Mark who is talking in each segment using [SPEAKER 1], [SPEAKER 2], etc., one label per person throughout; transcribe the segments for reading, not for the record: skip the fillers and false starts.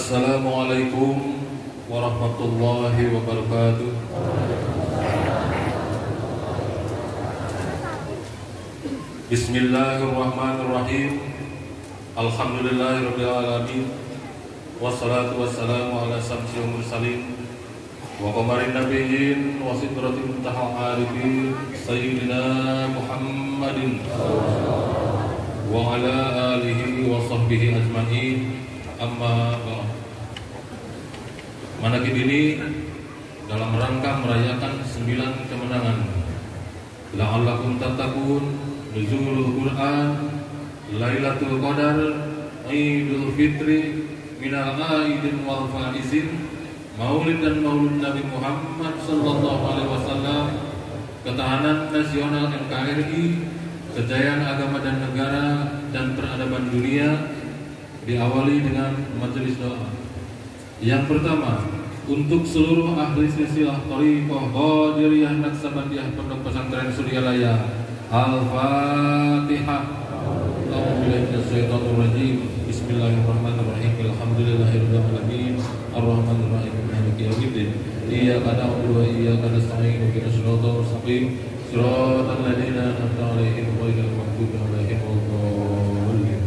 [SPEAKER 1] Assalamualaikum warahmatullahi wabarakatuh. Bismillahirrahmanirrahim. Alhamdulillahirabbil alamin. Wassalatu wassalamu ala samsil mursalin wa qamarin nabiyyin wa sidratil muntaha arifin sayyidina Muhammadin wa ala alihi wa sahbihi ajma'in. Amma ba'd. Manakib ini dalam rangka merayakan 9 kemenangan la'allakum tattaqun, nuzulul Quran, Lailatul Qadar, Idul Fitri, minal aidin wal faizin, Maulid dan Maulud Nabi Muhammad sallallahu alaihi wasallam, ketahanan nasional NKRI, kejayaan agama dan negara dan peradaban dunia. Diawali dengan majelis doa. Yang pertama, untuk seluruh ahli silsilah thariqah Qadiriyah Naksabandiyah Pondok Pesantren Suryalaya. Al-Fatihah. A'udzubillahi minasyaitonir rajim. Bismillahirrahmanirrahim. Alhamdulillahirabbil alamin. Arrahmanir rahim. Maliki yaumiddin. Iyyaka na'budu wa iyyaka nasta'in. Ihdinas siratal mustaqim. Shiratal ladzina an'amta 'alaihim ghairil maghdubi 'alaihim waladdallin.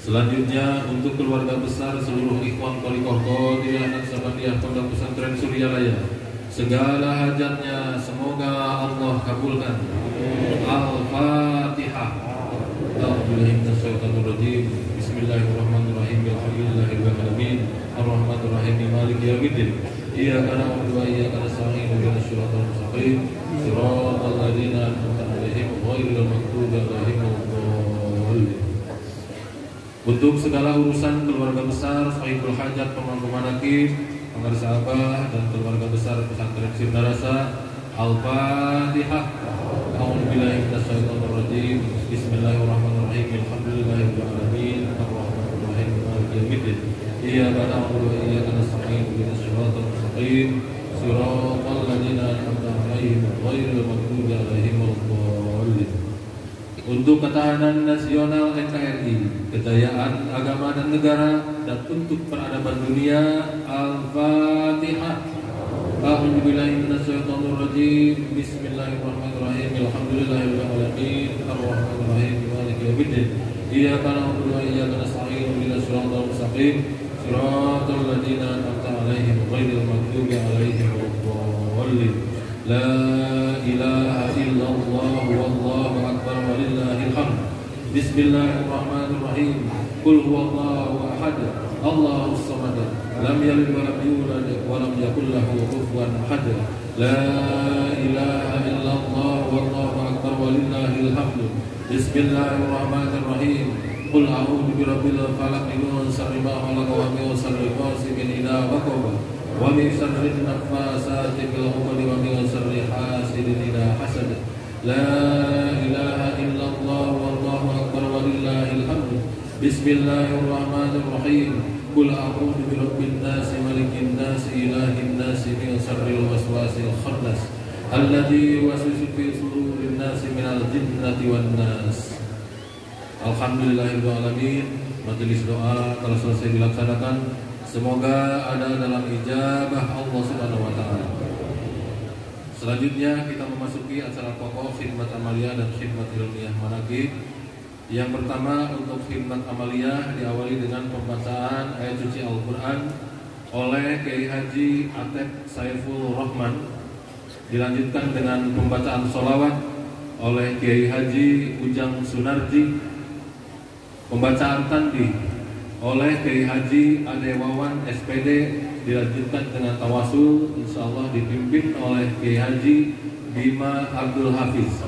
[SPEAKER 1] Selanjutnya untuk keluarga besar seluruh ikhwan thariqah Qadiriyah Naksabandiyah Pondok Pesantren Suryalaya, segala hajatnya semoga Allah kabulkan. Al-Fatihah. A'udzubillahi minasyaitonir rajim. Bismillahirrahmanirrahim. Alhamdulillahirabbil alamin. Arrahmanir rahim. Maliki yaumiddin. Iyyaka na'budu wa iyyaka nasta'in. Ihdinas siratal mustaqim. Shiratal ladzina an'amta 'alaihim ghairil maghdubi 'alaihim waladdallin. Untuk segala urusan keluarga besar, sahibul hajat, pemangku manakib, pengarsa abah dan keluarga besar pesantren Sirnarasa. Al-Fatihah. A'udzubillahi minasyaitonir rajim. Bismillahirrahmanirrahim. Alhamdulillahirabbil alamin. Arrahmanir rahim. Maliki yaumiddin. Iyyaka na'budu wa iyyaka nasta'in. Ihdinas siratal mustaqim. Shiratal ladzina an'amta 'alaihim ghairil maghdubi 'alaihim waladdallin. Untuk ketahanan nasional NKRI, kejayaan agama dan negara, dan untuk peradaban dunia. Al-Fatihah. A'udzubillahi minasyaitonir rajim. Bismillahirrahmanirrahim. Alhamdulillahirabbil alamin. Arrahmanir rahim. Maliki yaumiddin. Iyyaka na'budu wa iyyaka nasta'in. Ihdinas siratal mustaqim. Shiratal ladzina an'amta 'alaihim ghairil maghdubi 'alaihim waladdallin. La ilaha illallah wallahu akbar walillahil hamd. Bismillahirrahmanirrahim. Qul huwallahu ahad, Allahus samad, lam yalid wa lam yulad wa lam yakul lahu kufuwan ahad. La ilaha illallah wallahu akbar walillahil hamd. Bismillahirrahmanirrahim. Qul a'udzu birabbil falaq min syarri ma khalaq wa min syarri ghasiqin idza waqab wa min syarri naffasati fil 'uqad wa min syarri hasidin idza hasad. La ilaha illallah wallahu akbar walillahil hamd. Bismillahirrahmanirrahim. Qul a'udzu birabbin nas malikin nas ilahin nas min syarril waswasil khannas alladzi yuwaswisu fi sudurin nas minal jinnati wan nas. Alhamdulillahirabbil alamin. Majelis doa telah selesai dilaksanakan. Semoga ada dalam ijabah Allah Subhanahu wa taala. Selanjutnya kita memasuki acara pokok khidmat amaliyah dan khidmat ilmiah manaqib. Yang pertama, untuk khidmat amaliyah diawali dengan pembacaan ayat suci Al-Qur'an oleh Kiai Haji Atep Saiful Rahman. Dilanjutkan dengan pembacaan sholawat oleh Kiai Haji Ujang Sunarji. Pembacaan tandih oleh Kiai Haji Adewawan SPD. Dilanjutkan dengan tawasul, insyaallah dipimpin oleh Kiai Haji Bima Abdul Hafiz.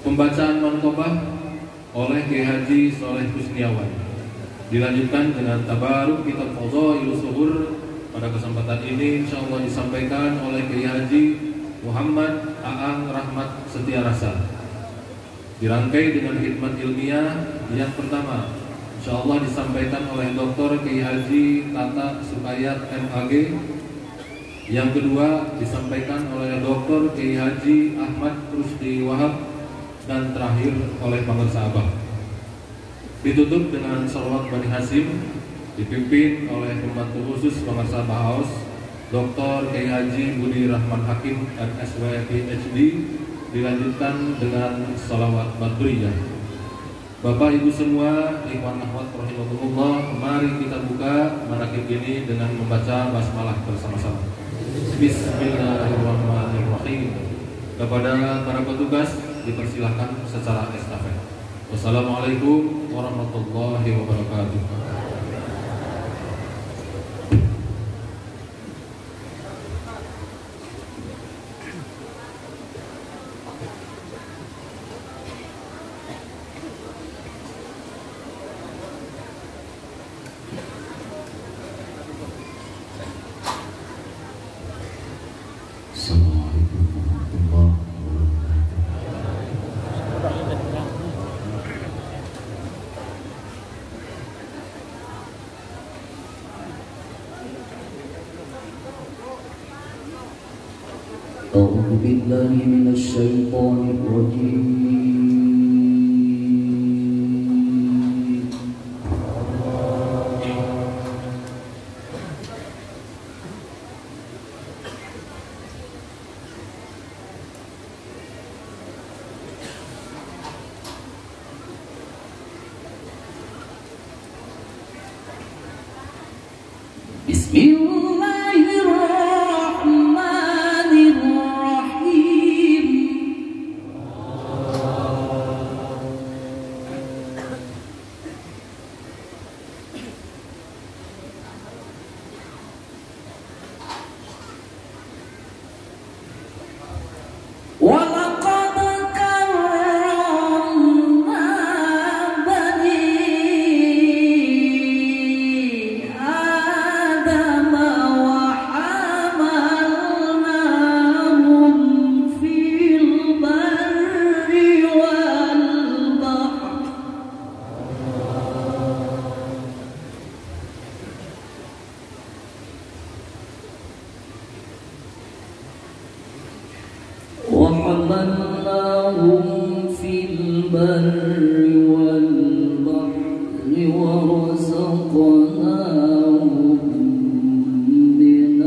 [SPEAKER 1] Pembacaan manqobah oleh Kiai Haji Soleh Husniawan. Dilanjutkan dengan tabaruk kitab Fadhailus Suhur. Pada kesempatan ini insyaallah disampaikan oleh Kiai Haji Muhammad Aang Rahmat Setiarasa. Dirangkai dengan khidmat ilmiah. Yang pertama, insyaallah disampaikan oleh Dr. Kiai Haji Tata Sukayat MAG. Yang kedua disampaikan oleh Dr. Kiai Haji Ahmad Rusdi Wahab. Dan terakhir oleh Pangersa Abah. Ditutup dengan sholawat Bani Hasim dipimpin oleh pembantu khusus Pengarsa Bahaus Dr. Kiai Haji Budi Rahman Hakim MSW PhD, dilanjutkan dengan salawat badriyah. Bapak Ibu semua, ikhwan akhwat rahimakumullah, mari kita buka manakib ini dengan membaca basmalah bersama-sama. Bismillahirrahmanirrahim. Kepada para petugas dipersilahkan secara estafet. Wassalamualaikum warahmatullahi wabarakatuh.
[SPEAKER 2] أعوذ بالله من الشيطان الرجيم. وحملناهم في البر والبحر ورزقناهم من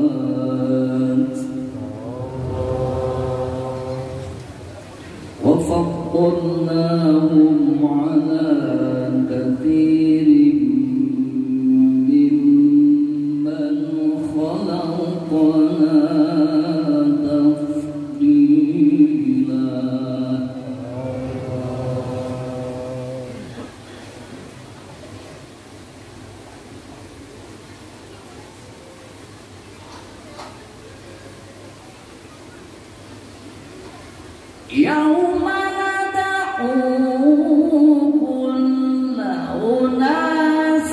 [SPEAKER 2] الطيبات وفضلناهم على كثير ممن خلقنا تفضيلا. يوم ندعو كل أناس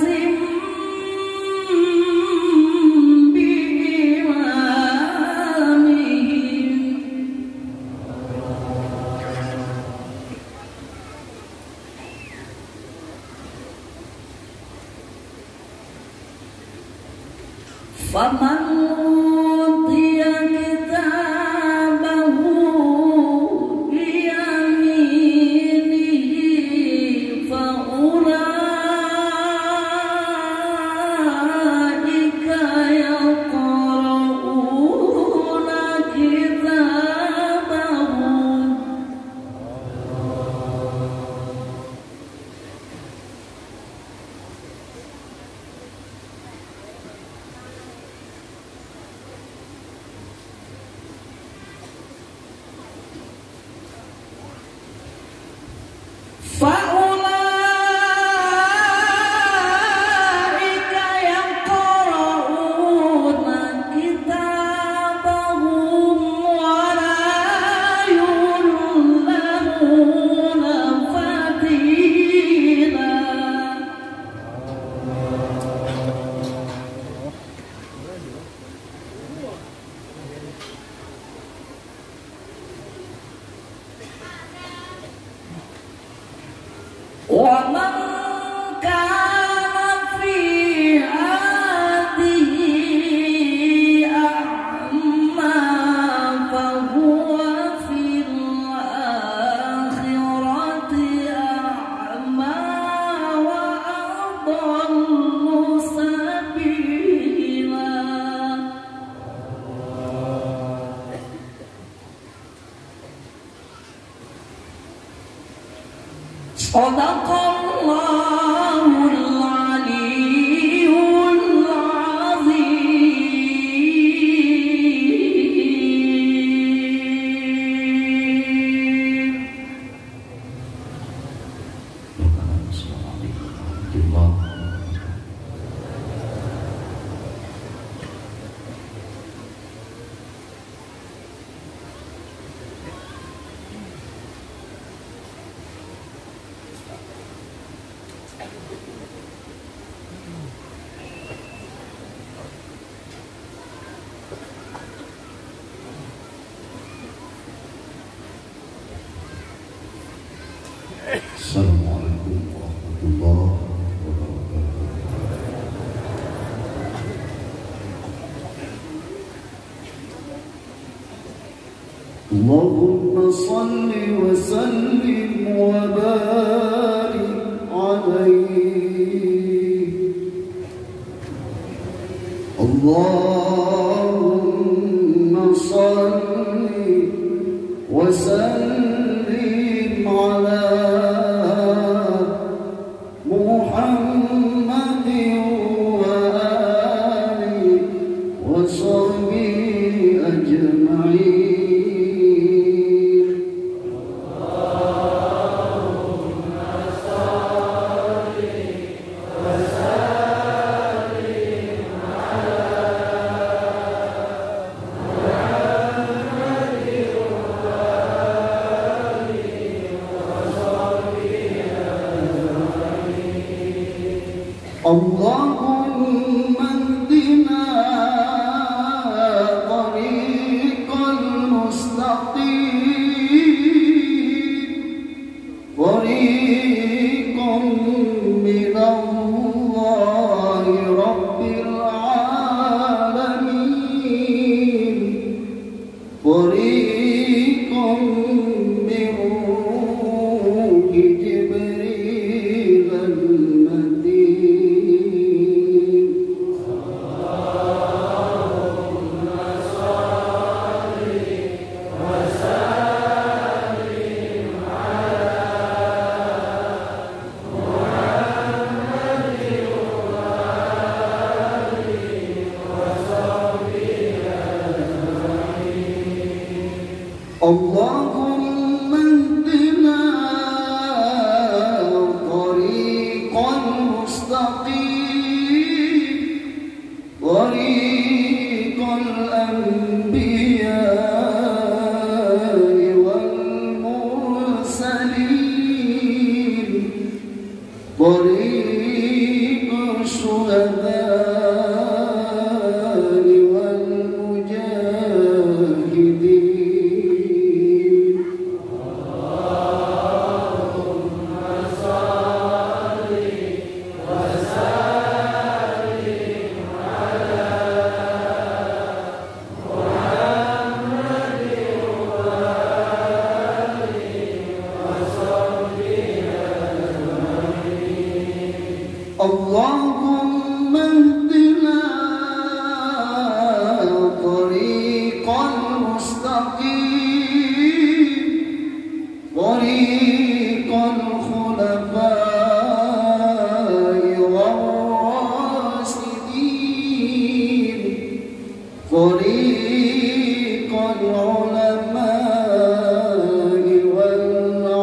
[SPEAKER 2] فمن أوتي كتابه بيمينه فأولئك يقرؤون كتابهم Sadaqallahul Aliyyul Azim. Assalamualaikum warahmatullahi wabarakatuh. Allahumma salli wa sallim wa barik alaihi. Allahumma salli wa sallim ala Muhammadin wa alihi wa sahbihi ajma'in. اللهم اهدنا طريق المستقيم طريق من الله رب العالمين طريق من روح جبريل اللهم اهدنا طريق المستقيم طريق الأنبياء والمرسلين طريق الشهداء والمجاهدين. اللهم اهدنا طريق المستقيم طريق الخلفاء والراشدين طريق العلماء والعاملين.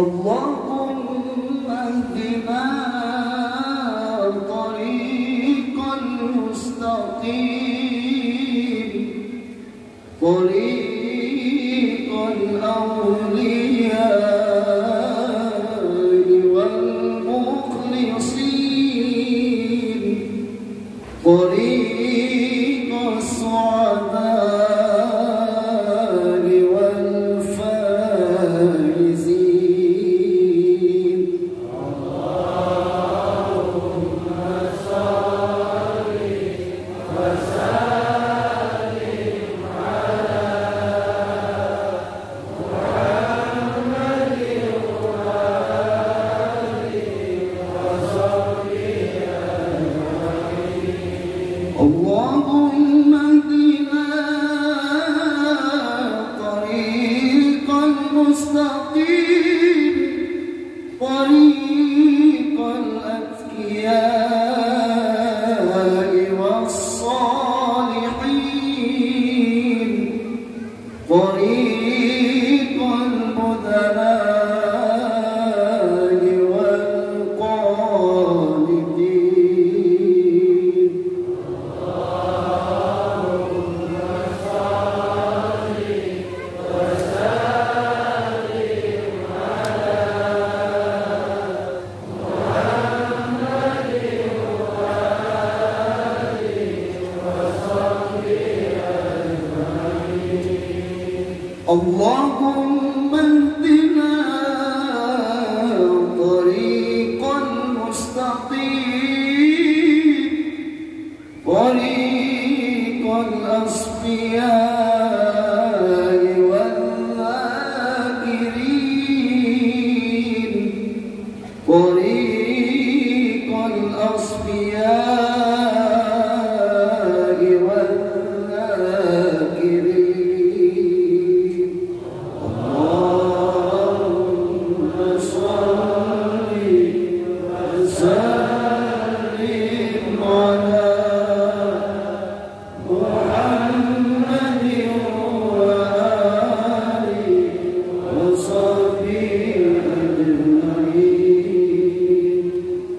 [SPEAKER 2] اللهم اهدنا طريق المستقيم طريق الأولياء والمخلصين طريق السعداء والفائزين. اللهم صل وسلم اللهم اهدنا طريق المستقيم طريق الأصفياء والذاكرين طريق الأصفياء والذاكرين اللهم صل وسلم على محمد وآله وصحبه أجمعين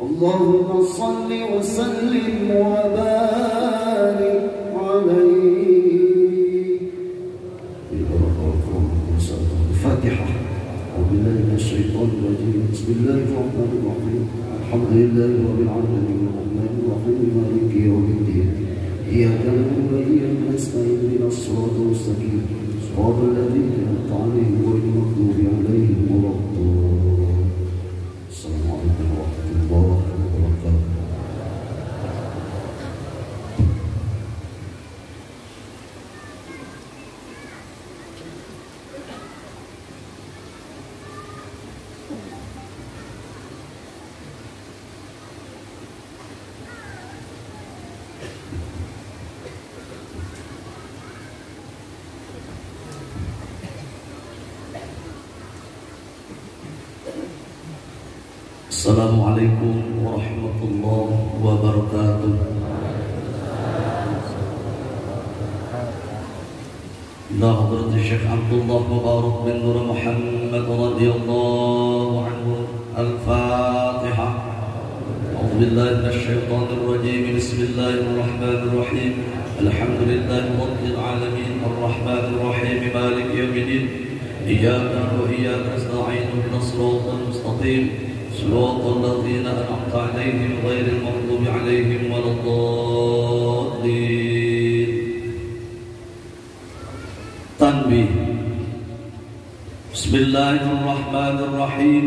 [SPEAKER 2] اللهم صل وسلم وبارك عليه. الفاتحة. أعوذ بالله من الشيطان الرجيم. بسم الله الرحمن الرحيم. الحمد لله رب العالمين الرحمن الرحيم مالك يوم الدين. إياك نعبد وإياك نستعين اهدنا الصراط المستقيم صراط الذين أنعمت عليهم غير المغضوب عليهم ولا الضالين. السلام عليكم ورحمة الله وبركاته. Assalamualaikum warahmatullahi wabarakatuh. Ila hadrati Syekh Abdullah Mubarak bin Nur Muhammad radhiyallahu anhu. Al-Fatihah. A'udzu billahi minasy syaithanir rajim. Bismillahirrahmanirrahim. Alhamdulillahi rabbil alamin arrahmanir rahim maliki yaumiddin. Iyyaka na'budu wa iyyaka nasta'in ihdinas siratal mustaqim صراط الذين أنعمت عليهم غير المغضوب عليهم ولا الضالين. Tanbih. Bismillahirrahmanirrahim.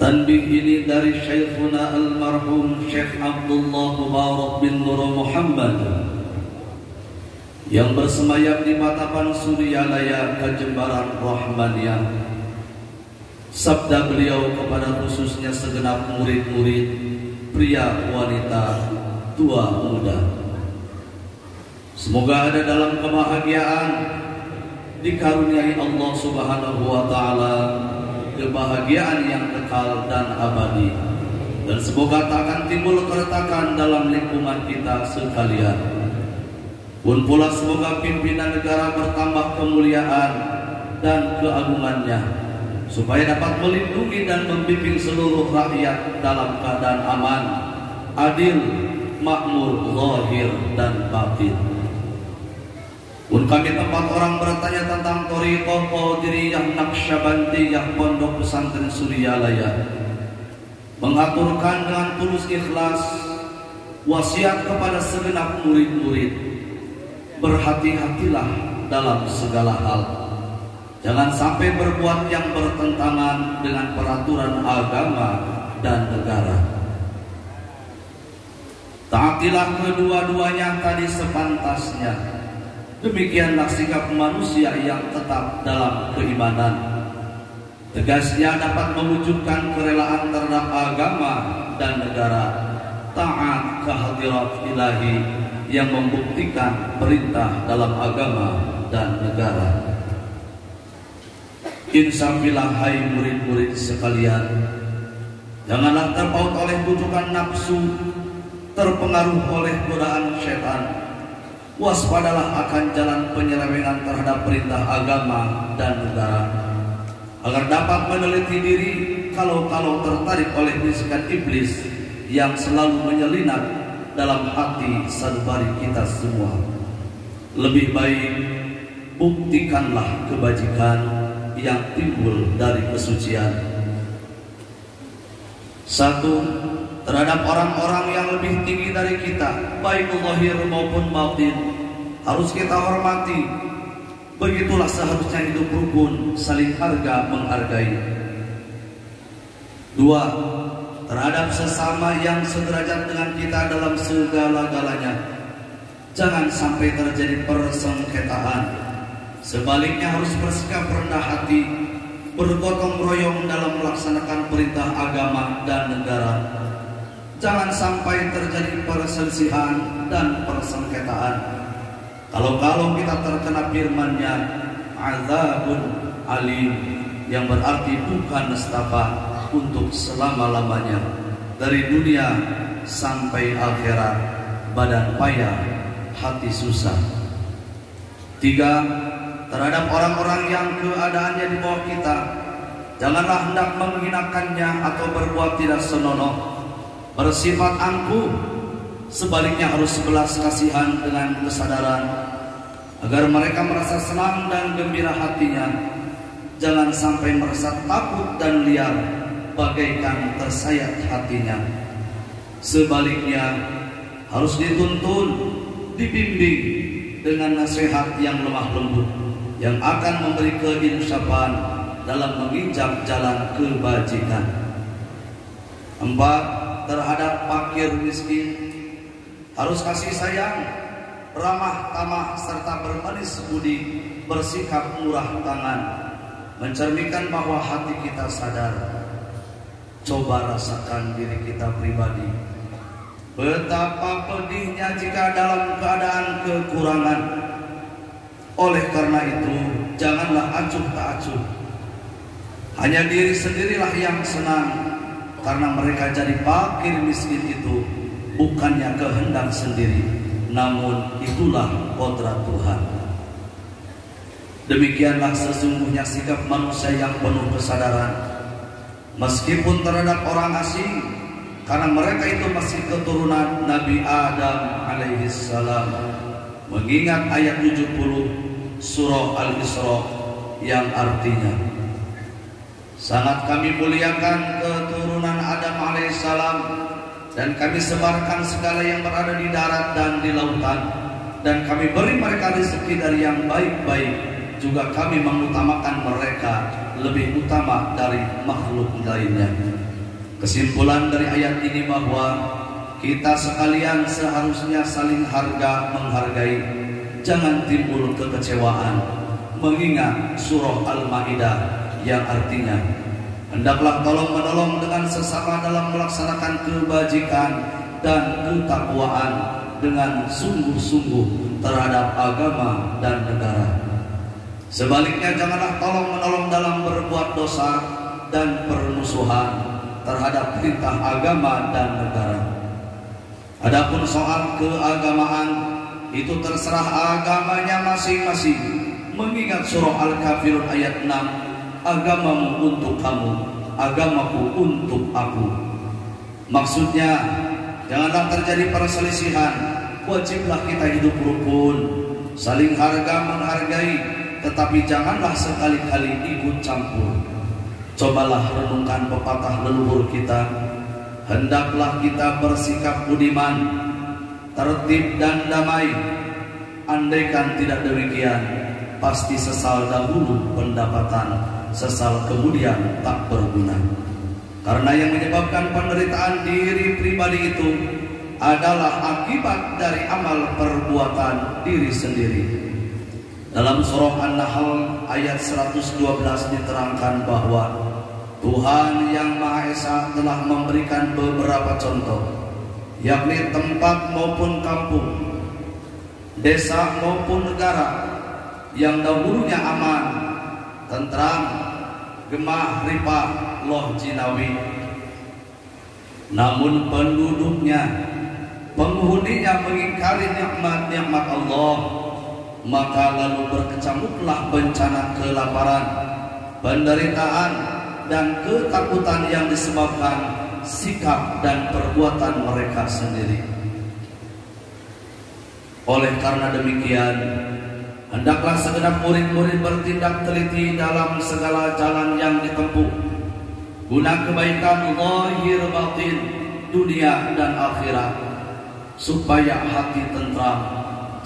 [SPEAKER 2] Tanbih ini dari Syekhuna almarhum Syekh Abdullah Mubarak bin Nur Muhammad yang bersemayam di Matapan Suryalaya Kejembaran Rahmaniyah. Sabda beliau kepada khususnya segenap murid-murid, pria, wanita, tua, muda. Semoga ada dalam kebahagiaan, dikaruniai Allah Subhanahu wa Ta'ala kebahagiaan yang kekal dan abadi, dan semoga tak akan timbul keretakan dalam lingkungan kita sekalian. Pun pula semoga pimpinan negara bertambah kemuliaan dan keagungannya, supaya dapat melindungi dan membimbing seluruh rakyat dalam keadaan aman, adil, makmur, zahir dan batin. Pun kami tempat orang bertanya tentang Thariqah Qadiriyah Naqsyabandiyah Pondok Pesantren Suryalaya, mengaturkan dengan tulus ikhlas wasiat kepada segenap murid-murid, berhati-hatilah dalam segala hal. Jangan sampai berbuat yang bertentangan dengan peraturan agama dan negara. Taatilah kedua-duanya tadi sepantasnya. Demikianlah sikap manusia yang tetap dalam keimanan. Tegasnya dapat mewujudkan kerelaan terhadap agama dan negara. Taat kehadirat ilahi yang membuktikan perintah dalam agama dan negara. Insafilah hai murid-murid sekalian, janganlah terpaut oleh bujukan nafsu, terpengaruh oleh godaan setan. Waspadalah akan jalan penyelewengan terhadap perintah agama dan negara, agar dapat meneliti diri kalau-kalau tertarik oleh bisikan iblis yang selalu menyelinap dalam hati sanubari kita semua. Lebih baik buktikanlah kebajikan yang timbul dari kesucian. Satu, terhadap orang-orang yang lebih tinggi dari kita, baik zahir maupun batin, harus kita hormati, Begitulah seharusnya hidup rukun, saling harga menghargai. 2. Terhadap sesama yang sederajat dengan kita dalam segala-galanya. Jangan sampai terjadi persengketaan. Sebaliknya harus bersikap rendah hati, bergotong royong dalam melaksanakan perintah agama dan negara. Jangan sampai terjadi perselisihan dan persengketaan. Kalau kita terkena firman-Nya, azabun alim, yang berarti bukan nestapa, untuk selama-lamanya, dari dunia sampai akhirat, badan payah, hati susah. 3. Terhadap orang-orang yang keadaannya di bawah kita, janganlah hendak menghinakannya atau berbuat tidak senonoh, bersifat angkuh. Sebaliknya harus belas kasihan dengan kesadaran, agar mereka merasa senang dan gembira hatinya. Jangan sampai merasa takut dan liar, bagaikan tersayat hatinya. Sebaliknya harus dituntun, dibimbing dengan nasihat yang lemah lembut, yang akan memberi keinsafan dalam menginjak jalan kebajikan. 4. Terhadap fakir miskin harus kasih sayang, ramah tamah, serta bermanis budi, bersikap murah tangan, mencerminkan bahwa hati kita sadar. Coba rasakan diri kita pribadi, betapa pedihnya jika dalam keadaan kekurangan. Oleh karena itu, janganlah acuh tak acuh. Hanya diri sendirilah yang senang, karena mereka jadi fakir miskin itu bukannya kehendak sendiri, namun itulah kodrat Tuhan. Demikianlah sesungguhnya sikap manusia yang penuh kesadaran, meskipun terhadap orang asing, karena mereka itu masih keturunan Nabi Adam alaihissalam. Mengingat ayat 70 surah Al-Isra yang artinya, sangat kami muliakan keturunan Adam alaihissalam, dan kami sebarkan segala yang berada di darat dan di lautan, dan kami beri mereka rezeki dari yang baik-baik. Juga kami mengutamakan mereka lebih utama dari makhluk lainnya. Kesimpulan dari ayat ini bahwa kita sekalian seharusnya saling harga menghargai. Jangan timbul kekecewaan, mengingat surah Al-Maidah yang artinya, hendaklah tolong menolong dengan sesama dalam melaksanakan kebajikan dan ketakwaan dengan sungguh-sungguh terhadap agama dan negara. Sebaliknya janganlah tolong menolong dalam berbuat dosa dan permusuhan terhadap perintah agama dan negara. Adapun soal keagamaan, itu terserah agamanya masing-masing. Mengingat surah Al-Kafirun ayat 6, agamamu untuk kamu, agamaku untuk aku. Maksudnya, janganlah terjadi perselisihan. Wajiblah kita hidup rukun, saling harga menghargai, tetapi janganlah sekali-kali ikut campur. Cobalah renungkan pepatah leluhur kita, hendaklah kita bersikap budiman, tertib dan damai. Andaikan tidak demikian, pasti sesal dahulu pendapatan, sesal kemudian tak berguna. Karena yang menyebabkan penderitaan diri pribadi itu adalah akibat dari amal perbuatan diri sendiri. Dalam surah An-Nahl ayat 112 diterangkan bahwa Tuhan yang Maha Esa telah memberikan beberapa contoh, yakni tempat maupun kampung, desa maupun negara, yang dahulunya aman, tentram, gemah ripah, loh jinawi. Namun penduduknya, penghuninya mengingkari nikmat-nikmat Allah, maka lalu berkecamuklah bencana kelaparan, penderitaan, dan ketakutan yang disebabkan sikap dan perbuatan mereka sendiri. Oleh karena demikian, hendaklah segenap murid-murid bertindak teliti dalam segala jalan yang ditempuh, guna kebaikan zahir batin, dunia dan akhirat, supaya hati tentram,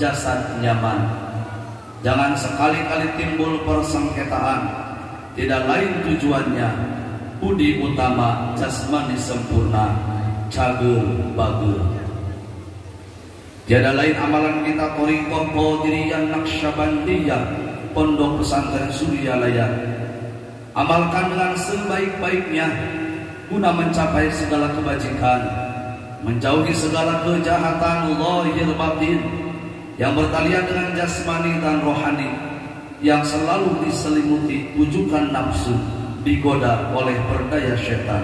[SPEAKER 2] jasad nyaman. Jangan sekali-kali timbul persengketaan. Tidak lain tujuannya budi utama jasmani sempurna cager bager. Tiada lain amalan kita Thariqah Qadiriyah Naqsyabandiyah Pondok Pesantren Suryalaya. Amalkan dengan sebaik-baiknya guna mencapai segala kebajikan, menjauhi segala kejahatan zahir batin yang bertalian dengan jasmani dan rohani, yang selalu diselimuti wujukan nafsu, digoda oleh berdaya syaitan.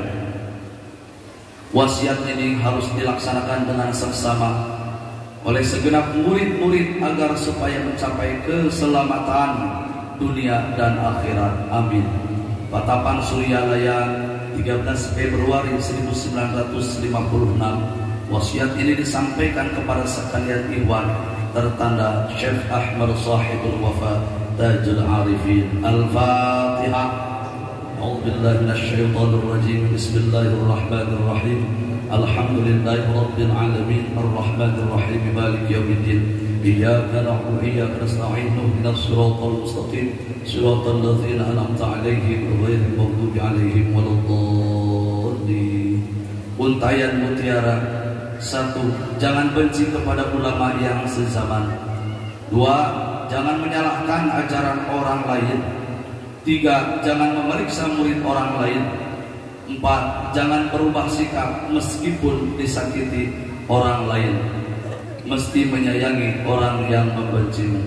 [SPEAKER 2] Wasiat ini harus dilaksanakan dengan seksama oleh segenap murid-murid agar supaya mencapai keselamatan dunia dan akhirat. Amin. Patapan Suryalaya 13 Februari 1956. Wasiat ini disampaikan kepada sekalian ikhwan tertanda Syekh Ahmad Sahibul Wafa Tajul Arifin. Al-Fatihah. A'udzubillahi minasyaitonir rajim. Bismillahirrahmanirrahim. Alhamdulillahi rabbil alamin arrahmanir rahim maliki yaumiddin. Iyyaka na'budu wa iyyaka nasta'in ihdinas siratal mustaqim siratal ladzina an'amta 'alaihim ghairil maghdubi 'alaihim waladdallin. Untayan mutiara. 1. Jangan benci kepada ulama yang sezaman. 2. Jangan menyalahkan ajaran orang lain. 3. Jangan memeriksa murid orang lain. 4. Jangan berubah sikap meskipun disakiti orang lain. Mesti menyayangi orang yang membencimu.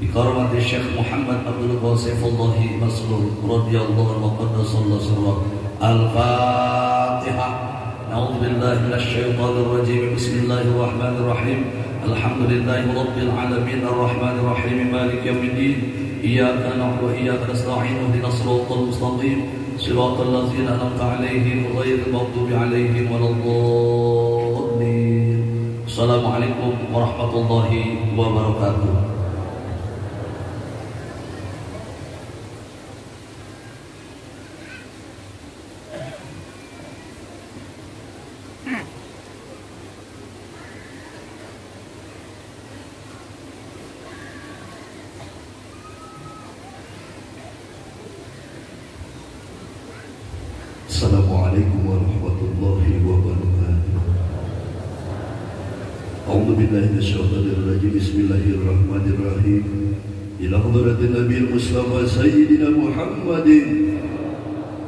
[SPEAKER 2] Bihormati Syekh Muhammad Abdul Wasifullah Maslul radhiyallahu anhu qaddasallahu sirrah. Al-Fatihah. A'udzubillahi minasyaitonir rajim. Bismillahirrahmanirrahim. Alhamdulillahi rabbil alamin arrahmanir rahim maliki yaumiddin. Iyyaka na'budu wa iyyaka nasta'in ihdinas siratal mustaqim siratal ladzina an'amta 'alaihim ghairil maghdubi 'alaihim waladdallin. Assalamualaikum warahmatullahi wabarakatuh.
[SPEAKER 3] Assalamualaikum warahmatullahi wabarakatuh. A'udzu billahi minasyaitonir rajim. Bismillahirrahmanirrahim. Ila hadratin Nabil Mustafa Sayyidina Muhammadin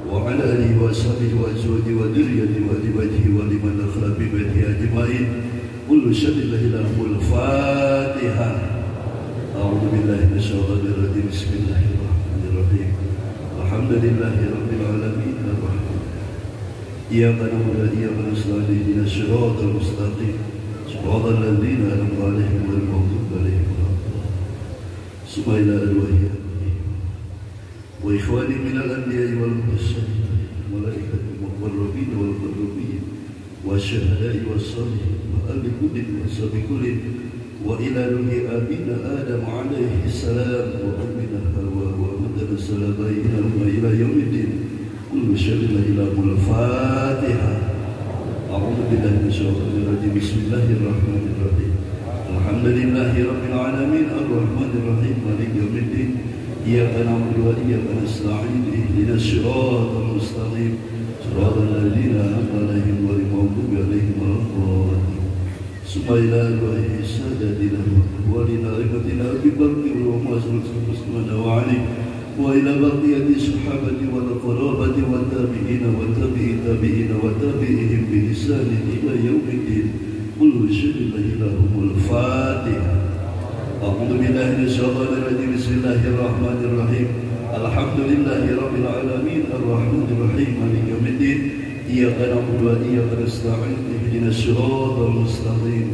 [SPEAKER 3] wa ala alihi wa sahbihi wa azwajihi wa dzurriyyatihi wa ibadihi wa liman dakhala bi baitihi ajma'in. Kullu syai'in lahul Fatihah. A'udzu billahi minasyaitonir rajim. Bismillahirrahmanirrahim. Alhamdulillahi rabbil alamin. Iyyaka na'budu wa iyyaka nasta'in ihdinas siratal mustaqim siratal ladzina an'amta 'alaihim ghairil maghdubi 'alaihim waladdallin. Subhana allahi wa ikhwani minal anbiya'i wal mursalin wal malaikati muqarrabin wal muqarrabin wasyuhada'i was-shalihin wa ahli kulli wa sabiqulin wa ila ruhi abina Adam alaihi salam wa ummina Hawa wa madana salabaina ila yaumiddin. Kullu syai'in lahul Fatihah. A'udzu billahi minasyaitonir rajim. Bismillahirrahmanirrahim. Alhamdulillahi rabbil alamin arrahmanir rahim maliki yaumiddin. Iyyaka na'budu wa iyyaka nasta'in ihdinas siratal mustaqim siratal ladzina an'amta 'alaihim ghairil maghdubi 'alaihim waladdallin. Subhana allahi sadatina wa lina ibatina bi barki wa masrul subhanahu wa ta'ala. وإلى بقية الصحابة والقرابة والتابعين والتابعين وتابعيهم بإحسان إلى يوم الدين. كل شيء لهم الفاتحة. أعوذ بالله من الشيطان الرجيم. بسم الله الرحمن الرحيم. الحمد لله رب العالمين الرحمن الرحيم مالك يوم الدين. إياك نعبد وإياك نستعين اهدنا الصراط المستقيم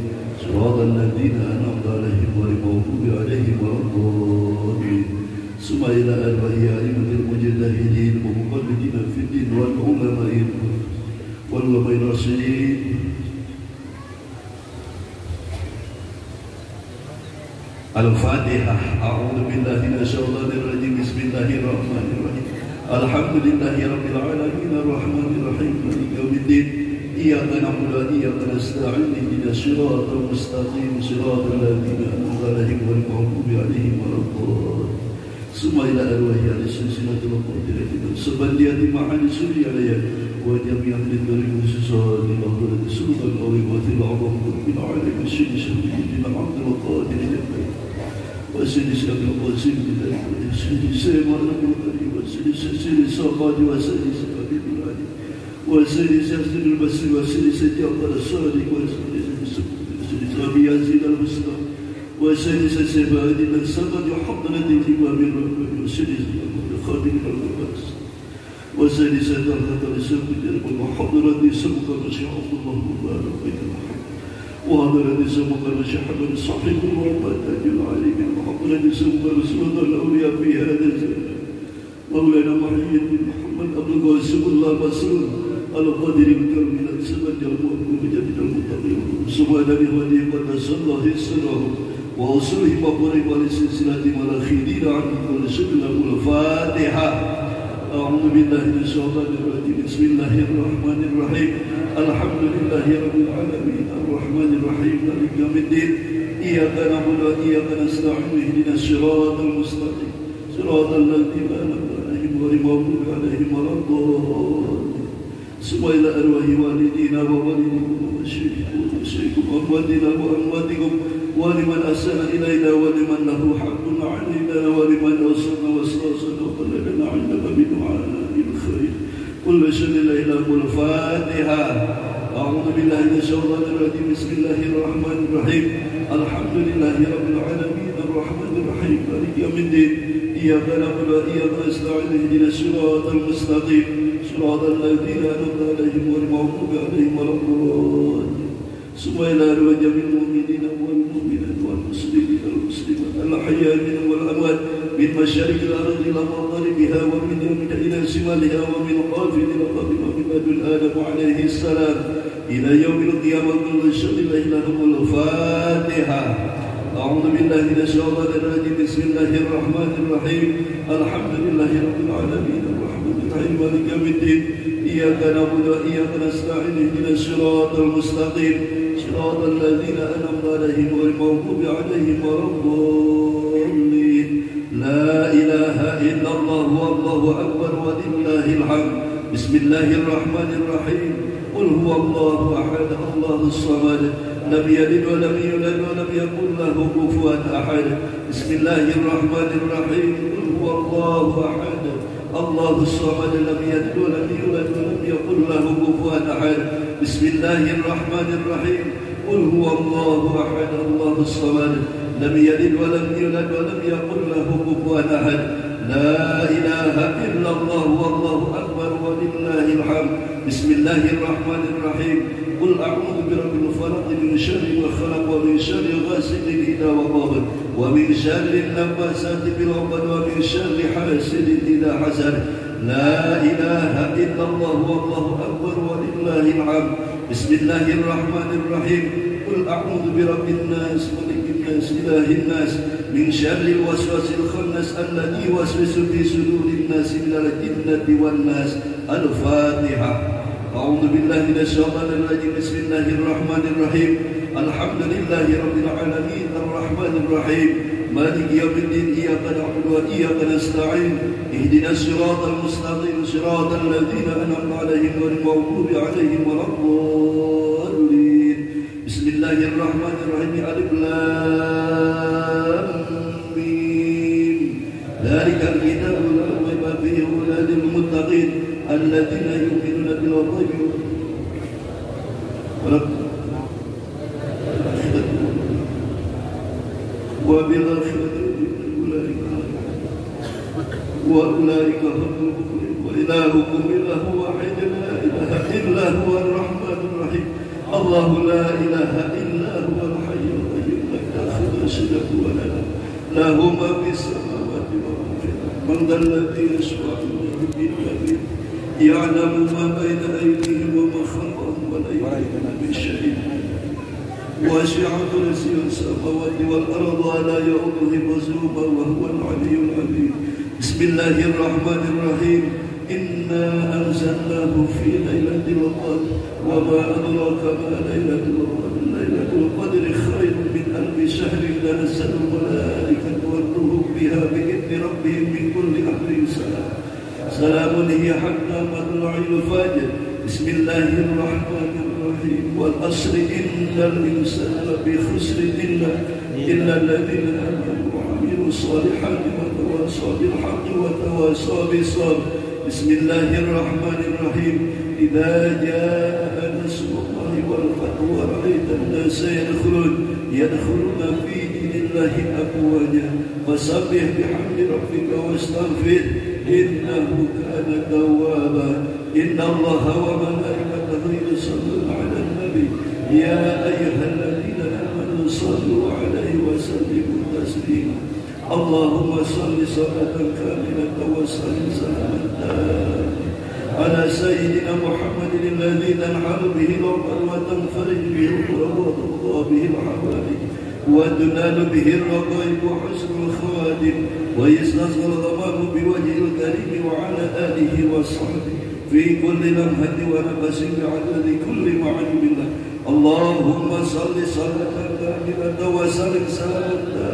[SPEAKER 3] صراط الذين أنعمت عليهم غير المغضوب عليهم ولا الضالين. ثم إلى أرواح أئمة المجتهدين ومقلدين في الدين والعلماء الراشدين. الفاتحة. أعوذ بالله من الشيطان الرجيم. بسم الله الرحمن الرحيم. الحمد لله رب العالمين الرحمن الرحيم مالك يوم الدين. إياك نعبد وإياك نستعين اهدنا الصراط المستقيم صراط الذين أنعمت عليهم غير المغضوب عليهم ولا الضالين ثم إلى أرواح أهل السلسلة القادرة سبحانه معا سوري عليها وجميع أهل الطريق والسلسلة الأخرى سلطة القويمة العظم رب العالمين الشيء سيدنا عبد القادر الجبار وسيدي سيدنا القاسم سيدي سيما رب الكريم وسيدي صفاد وسيدي سيدي العلي وسيدي سيدي البصير وسيدي سيدي جعفر الصادق وسيدي أبي يزيد المسلم وسيدي سيدي هادي من سبق حضرة الإمام الرحمن وسيدي خادم الرحمن وسيدي سيدي الخطر سيدي وحضرة سبق مشيح الله مبارك بين الحمد وحضرة سبق مشيح من صاحب الرحمن العليم وحضرة سبق رسول الأولياء في هذا الزمان مولانا محي بن محمد أبو القاسم الله مسرور القادر الكرم من السماء المؤمن بجد المتقين سبحانه ولي قدس الله سره وأصله مقرب لسلسلة ملاخيدين عن كل شكل الفاتحة أعوذ بالله من الشيطان الرجيم بسم الله الرحمن الرحيم الحمد لله رب العالمين الرحمن الرحيم مالك يوم الدين إياك نعبد وإياك نستعين اهدنا الصراط المستقيم صراط الذين أنعمت عليهم غير المغضوب عليهم ولا الضالين ثم إلى أرواح والدينا ووالديكم ومشايخكم وأمواتنا وأمواتكم ولمن أحسن إلينا ولمن له حق علينا ولمن أوصلنا وأستوصلنا وقللنا عندك بدعاء الخير كل شر إلى الفاتحة أعوذ بالله من الشيطان الرجيم بسم الله الرحمن الرحيم الحمد لله رب العالمين الرحمن الرحيم مالك يوم الدين إياك نعبد وإياك نستعين اهدنا الصراط المستقيم صراط الذين أنعمت عليهم غير المغضوب عليهم ولا الضالين ثم إلى جميع المؤمنين والمؤمنات والمسلمين والمسلمات الأحياء منهم والأموات من مشارق الأرض إلى مغاربها ومن يمنها إلى شمالها ومن قاف إلى قاف ومن لدن آدم عليه السلام إلى يوم القيامة كل شر لهم الفاتحة أعوذ بالله من الشيطان الرجيم بسم الله الرحمن الرحيم الحمد لله رب العالمين الرحمن الرحيم مالك يوم الدين إياك نعبد وإياك نستعين اهدنا الصراط المستقيم صراط الذين أنعمت عليهم غير المغضوب عليهم ولا الضالين لا إله إلا الله والله أكبر ولله الحمد بسم الله الرحمن الرحيم قل هو الله أحد الله الصمد لم يلد ولم يولد ولم يكن له كفوا أحد بسم الله الرحمن الرحيم قل هو الله أحد الله الصمد لم يلد ولم يولد ولم يكن له كفوا أحد بسم الله الرحمن الرحيم قل هو الله أحد الله الصمد لم يلد ولم يولد ولم يكن له كفوا أحد لا إله إلا الله والله أكبر ولله الحمد بسم الله الرحمن الرحيم قل أعوذ برب الفلق من شر ما خلق ومن شر غاسق إذا وقب ومن شر النفاثات في العقد ومن شر حاسد إذا حسد لا إله إلا الله والله أكبر ولله الحمد بسم الله الرحمن الرحيم قل أعوذ برب الناس ملك الناس إله الناس من شر الوسواس الخناس الذي يوسوس في صدور الناس من الجنة والناس الفاتحة أعوذ بالله من الشيطان الرجيم بسم الله الرحمن الرحيم الحمد لله رب العالمين الرحمن الرحيم مالك يوم الدين إياك نعبد وإياك نستعين اهدنا الصراط المستقيم صراط الذين أنعمت عليهم غير المغضوب عليهم ولا الضالين بسم الله الرحمن الرحيم ألف لام ميم ذلك الكتاب لا ريب فيه هدى للمتقين الذين يؤمنون بالغيب وبالآخرة وأولئك هم المفلحون وإلهكم إله واحد لا إله إلا هو الرحمن الرحيم الله لا إله إلا هو الحي القيوم لا تأخذه سنة ولا نوم له ما في السماوات وما في الأرض من ذا الذي يشفع عنده إلا بإذنه يعلم ما بين أيديهم وما خلفهم ولا يحيطون بشيء وسع كرسيه السماوات والأرض ولا يؤوده حفظهما وهو العلي العظيم بسم الله الرحمن الرحيم إنا أنزلناه في ليلة القدر وما أدراك ما ليلة القدر ليلة القدر خير من ألف شهر تنزل الملائكة والروح بها بإذن ربهم من كل أمر سلام هي حتى مطلع الفجر بسم الله الرحمن الرحيم والعصر إن الإنسان لفي خسر إلا الذين آمنوا وعملوا الصالحات وتواصوا بالحق وتواصوا بالصبر بسم الله الرحمن الرحيم إذا جاء نصر الله والفتح ورأيت الناس يدخلون في دين الله أفواجا فسبح بحمد ربك واستغفر إنه كان توابا إن الله وملائكته يصلون على النبي يا أيها الذين آمنوا صلوا عليه وسلموا تسليما اللهم صل صلاة كاملة وسلم سلاما على سيدنا محمد الذي تنحل به العقد وتنفرج به الكرب وتقضى به الحوادث وتنال به الرقائب وحسن الخواتم ويستصغر الغمام بوجه الكريم وعلى آله وصحبه في كل لمحة ونفس بعدد كل معلوم الله اللهم صل صلاة كاملة وسلم سلاما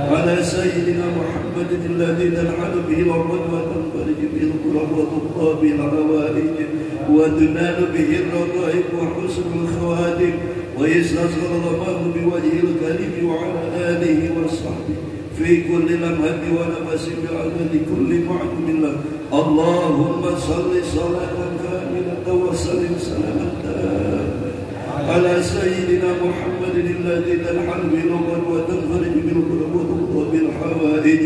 [SPEAKER 3] على سيدنا محمد الذي تنحل به العقد وتنفرج به الكرب وتقضى به الحوائج وتنال به الرقائب وحسن الخواتم ويستصغر الغمام بوجه الكريم وعلى آله وصحبه في كل لمحة ونفس بعدد كل معلوم الله اللهم صل صلاة كاملة وسلم سلاما على سيدنا محمد الذي تنحل به العقد وتنفرج به الكرب وتقضى به الحوائج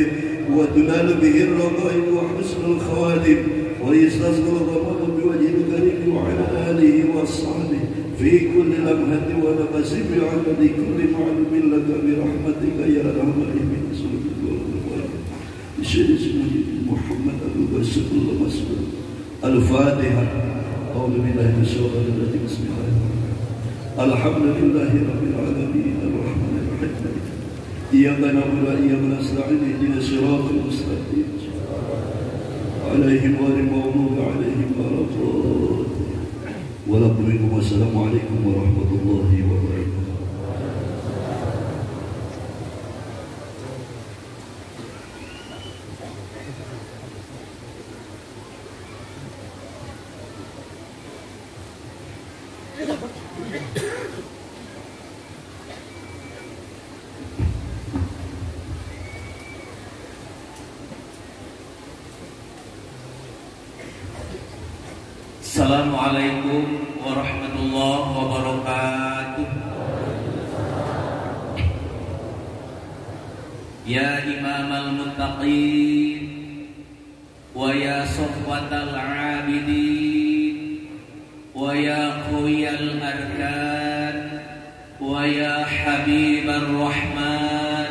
[SPEAKER 3] وتنال به الرقائب وحسن الخواتم ويستصغر الغمام بوجه الكريم وعلى آله وصحبه في كل لمحة ونفس بعدد كل معلوم لك برحمتك يا أرحم الراحمين بشرع محمد الرسول الله الفاتحة أعوذ بالله من الشيطان الرجيم بسم الله الحمد لله رب العالمين الرحمن الرحيم إياك نعبد وإياك نستعين اهدنا الصراط المستقيم عليهم غير المغضوب عليهم ولا الضالين ولكم والسلام عليكم ورحمة الله وبركاته.
[SPEAKER 2] Assalamualaikum warahmatullahi wabarakatuh. Ya imamal muttaqin wa ya safwatal abidin wa ya qawiyal arkan wa ya habibar rahman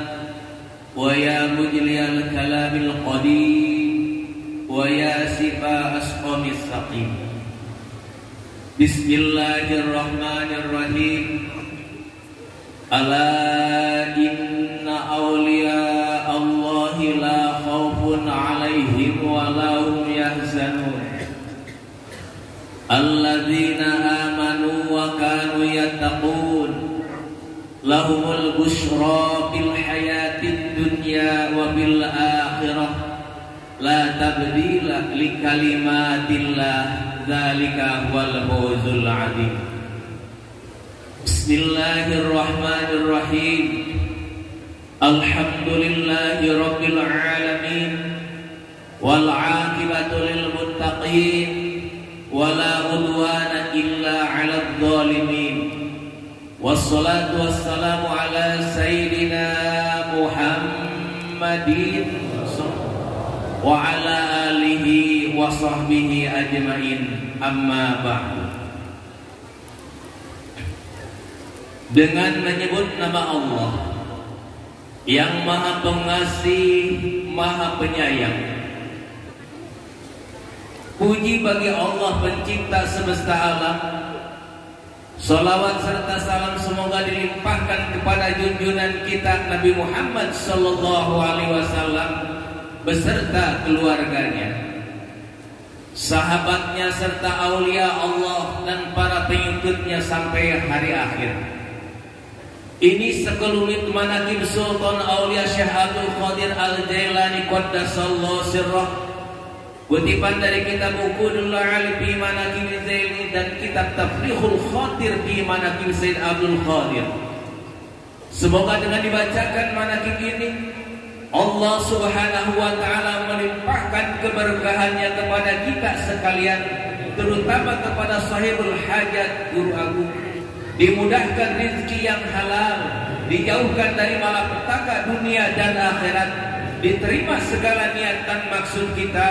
[SPEAKER 2] wa ya mujliyal kalamil qadim wa ya sifa asqamis saqim. Bismillahirrahmanirrahim. Ala inna awliya Allahi la khawfun alaihim wa la hum yahzanun. Alladzina amanu wa kanu yattaqun. Lahumul bushra fil hayatid dunya wa bil akhirah. La tabdila li kalimatillah. Dzalika huwal fawzul 'adzim. Bismillahirrahmanirrahim. Alhamdulillahi rabbil alamin wal 'aqibatu lil muttaqin wala 'udwana illa 'alal zalimin. Wassalatu wassalamu ala sayyidina Muhammadin wa ala alihi wa sahbihi ajmain, amma ba'du. Dengan menyebut nama Allah yang maha pengasih, maha penyayang, puji bagi Allah pencipta semesta alam. Salawat serta salam semoga dilimpahkan kepada junjungan kita Nabi Muhammad sallallahu alaihi wasallam beserta keluarganya, sahabatnya serta aulia Allah dan para pengikutnya sampai hari akhir. Ini sekelumit manaqib Sultan Aulia Syekh Abdul Qadir Al-Jailani qaddasallahu sirrah, kutipan dari kitab Uqudul Alif fi Manaqib Zaili dan kitab Tafrikhul Khatir fi Manaqib Sayyid Abdul Qadir. Semoga dengan dibacakan manaqib ini Allah Subhanahu wa taala melimpahkan keberkahannya kepada kita sekalian, terutama kepada sahibul hajat guru agung. Dimudahkan rezeki yang halal, dijauhkan dari malapetaka dunia dan akhirat, diterima segala niat dan maksud kita,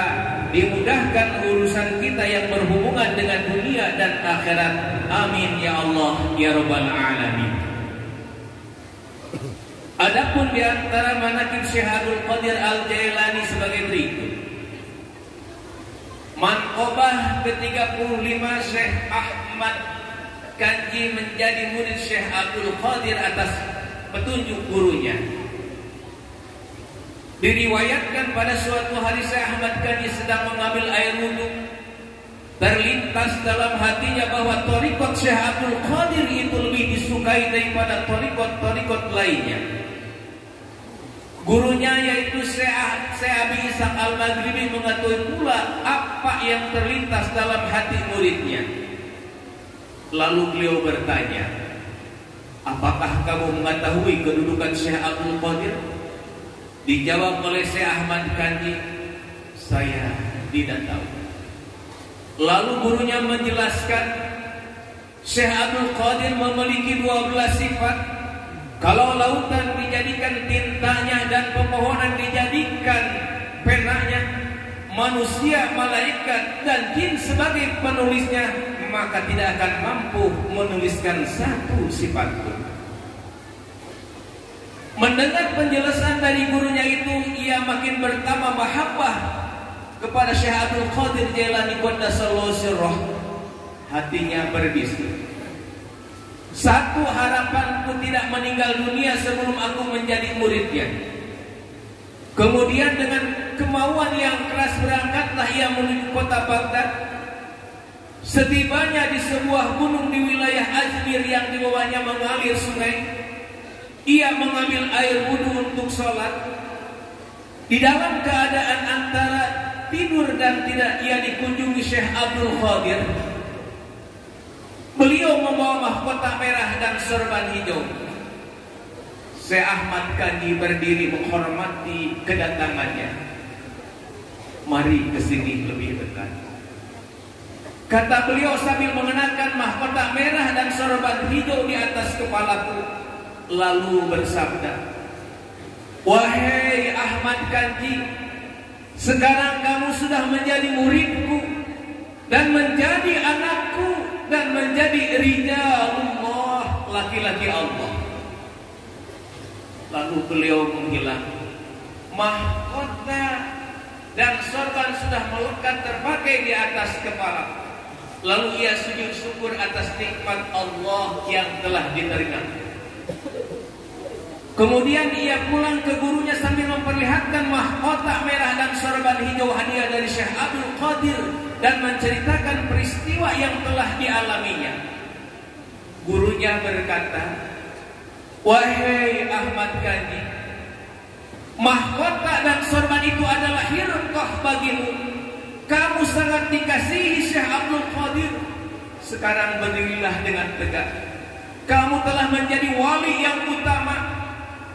[SPEAKER 2] dimudahkan urusan kita yang berhubungan dengan dunia dan akhirat. Amin ya Allah ya rabbal alamin. Adapun di antara manaqib Syekh Abdul Qadir Al-Jailani sebagai berikut. Manqobah ke-35 Syekh Ahmad Kanji menjadi murid Syekh Abdul Qadir atas petunjuk gurunya. Diriwayatkan pada suatu hari Syekh Ahmad Kanji sedang mengambil air wudhu, terlintas dalam hatinya bahwa thariqat Syekh Abdul Qadir itu lebih disukai daripada thariqat lainnya. Gurunya yaitu Syekh Abi Ishaq Al-Maghribi mengetahui pula apa yang terlintas dalam hati muridnya. Lalu beliau bertanya, apakah kamu mengetahui kedudukan Syekh Abdul Qadir? Dijawab oleh Syekh Ahmad Kanji, saya tidak tahu. Lalu gurunya menjelaskan, Syekh Abdul Qadir memiliki 12 sifat. Kalau lautan dijadikan tintanya dan pepohonan dijadikan penanya, manusia, malaikat dan jin sebagai penulisnya, maka tidak akan mampu menuliskan satu sifat pun. Mendengar penjelasan dari gurunya itu, ia makin bertambah mahabbah kepada Syekh Abdul Qadir Jailani qaddasallahu sirrah. Hatinya berbisik, satu harapanku tidak meninggal dunia sebelum aku menjadi muridnya. Kemudian dengan kemauan yang keras berangkatlah ia menuju kota Baghdad. Setibanya di sebuah gunung di wilayah Ajmir yang di bawahnya mengalir sungai, ia mengambil air wudhu untuk sholat. Di dalam keadaan antara tidur dan tidak, ia dikunjungi Syekh Abdul Qadir. Beliau membawa mahkota merah dan sorban hijau. Syekh Ahmad Kanji berdiri menghormati kedatangannya. Mari ke sini lebih dekat, kata beliau sambil mengenakan mahkota merah dan sorban hijau di atas kepalaku. Lalu bersabda, wahai Ahmad Kanji, sekarang kamu sudah menjadi muridku dan menjadi anakku dan menjadi rijalullah, laki-laki Allah. Lalu beliau menghilang. Mahkota dan sorban sudah melekat terpakai di atas kepala. Lalu ia sujud syukur atas nikmat Allah yang telah diterima. Kemudian ia pulang ke gurunya sambil memperlihatkan mahkota merah dan sorban hijau hadiah dari Syekh Abdul Qadir dan menceritakan peristiwa yang telah dialaminya. Gurunya berkata, wahai Ahmad Kanji, mahkota dan sorban itu adalah hirqah bagimu. Kamu sangat dikasihi Syekh Abdul Qadir. Sekarang berdirilah dengan tegak. Kamu telah menjadi wali yang utama.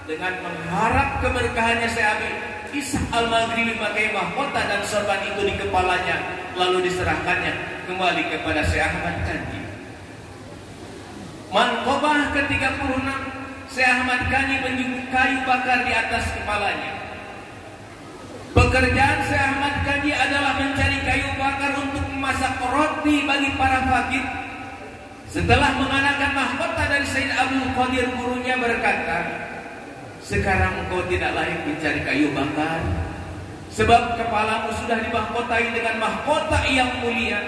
[SPEAKER 2] Dengan mengharap keberkahannya Syekh Abi Ishaq Al-Maghribi memakai mahkota dan sorban itu di kepalanya, lalu diserahkannya kembali kepada Syekh Ahmad Kanji. Manqobah ke-36, Syekh Ahmad Kanji menjunjung kayu bakar di atas kepalanya. Pekerjaan Syekh Ahmad Kanji adalah mencari kayu bakar untuk memasak roti bagi para fakir. Setelah mengenakan mahkota dari Sayyid Abdul Qadir, gurunya berkata, sekarang engkau tidak layak mencari kayu bakar, sebab kepalamu sudah dimahkotai dengan mahkota yang mulia.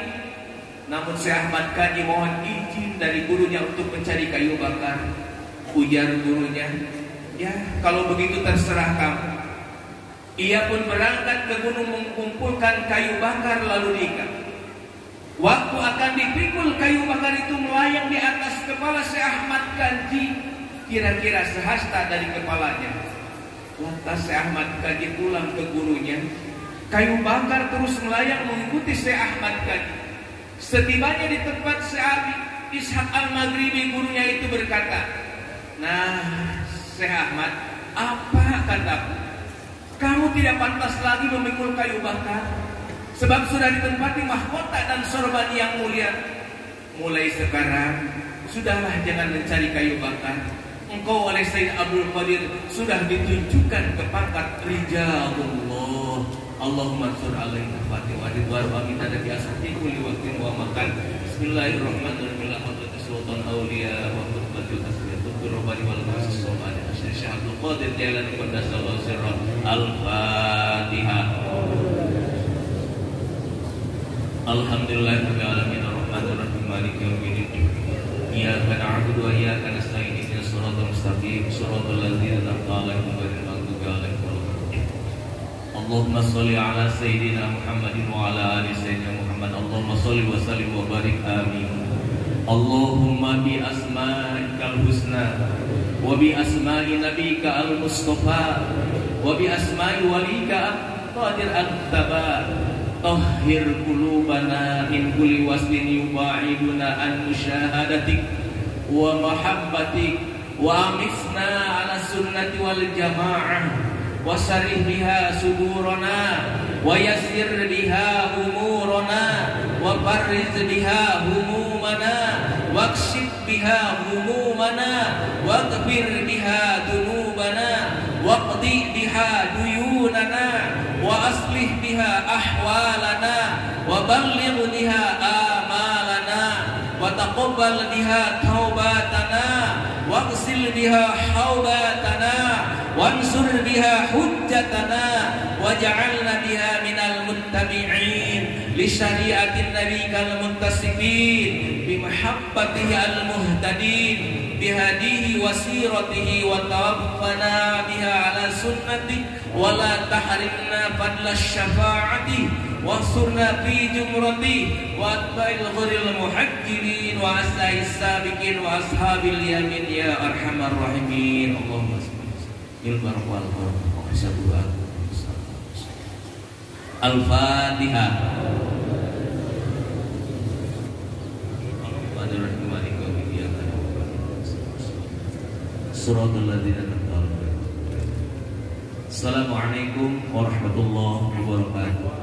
[SPEAKER 2] Namun Syekh Ahmad Kanji mohon izin dari gurunya untuk mencari kayu bakar. Ujar gurunya, ya kalau begitu terserah kamu.
[SPEAKER 4] Ia pun berangkat ke gunung mengumpulkan kayu bakar lalu diikat. Waktu akan dipikul, kayu bakar itu melayang di atas kepala Syekh Ahmad Kaji, kira-kira sehasta dari kepalanya. Lantas Syekh Ahmad Kaji pulang ke gurunya. Kayu bakar terus melayang mengikuti Syekh Ahmad Kaji. Setibanya di tempat Syekh Ishaq Al-Maghribi, gurunya itu berkata, "Nah, Syekh Ahmad, apa kataku? Kamu tidak pantas lagi memikul kayu bakar, sebab sudah ditempati mahkota dan sorban yang mulia. Mulai sekarang, sudahlah jangan mencari kayu bakar. Engkau oleh Sayyid Abdul Qadir sudah ditunjukkan ke pangkat Rijalullah. Allahumma sur alaina fatih wa ridwan wa min adati asati kulli waqtin wa makan. Bismillahirrahmanirrahim. Hadratus sultan auliya wa khutbatul asliyatul rabbani wal qasis somani Syekh Abdul Qadir Jailani qaddasallahu sirra. Al-Fatihah. Alhamdulillahirabbil alamin arrahmanir rahim maliki yaumiddin. Iyyaka na'budu wa iyyaka nasta'in ihdinas siratal mustaqim siratal ladzina an'amta 'alaihim ghairil maghdubi 'alaihim waladdallin. Allahumma shalli 'ala sayyidina Muhammadin wa 'ala ali sayyidina Muhammad. Allahumma shalli wa sallim wa barik amin. Allahumma bi asma'ikal husna wa bi asma'i nabiyyika al-mustafa wa bi asma'i walika qadir al-taba tahhir qulubana min kulli waslin yubaiduna an musyahadatik wa mahabbatik wa amifna ala sunnati wal jamaah wa sarih biha sudurana wa yassir biha umurana wa farriz biha humumana wakshif biha humumana waghfir biha dunubana waqdi biha duyunana wa aslih biha ahwalana wa balligh biha amalana wa taqabbal biha taubatana waghsil biha haubatana wansur biha hujjatana waj'alna biha minal muttabi'in li syari'atin nabiyikal muntasibin bi mahabbatihi al muhtadin bihadihi wa siratihi wa tawaffana biha ala sunnati wa la tahrimna fadla syafa'ati wa surna fi jumrati wa atba'il ghuril muhajjirin wa asais sabiqin wa ashabil yamin ya arhamar rahimin. Allahumma ilbar wal wa sabwa Al-Fatihah. Assalamualaikum warahmatullahi wabarakatuh.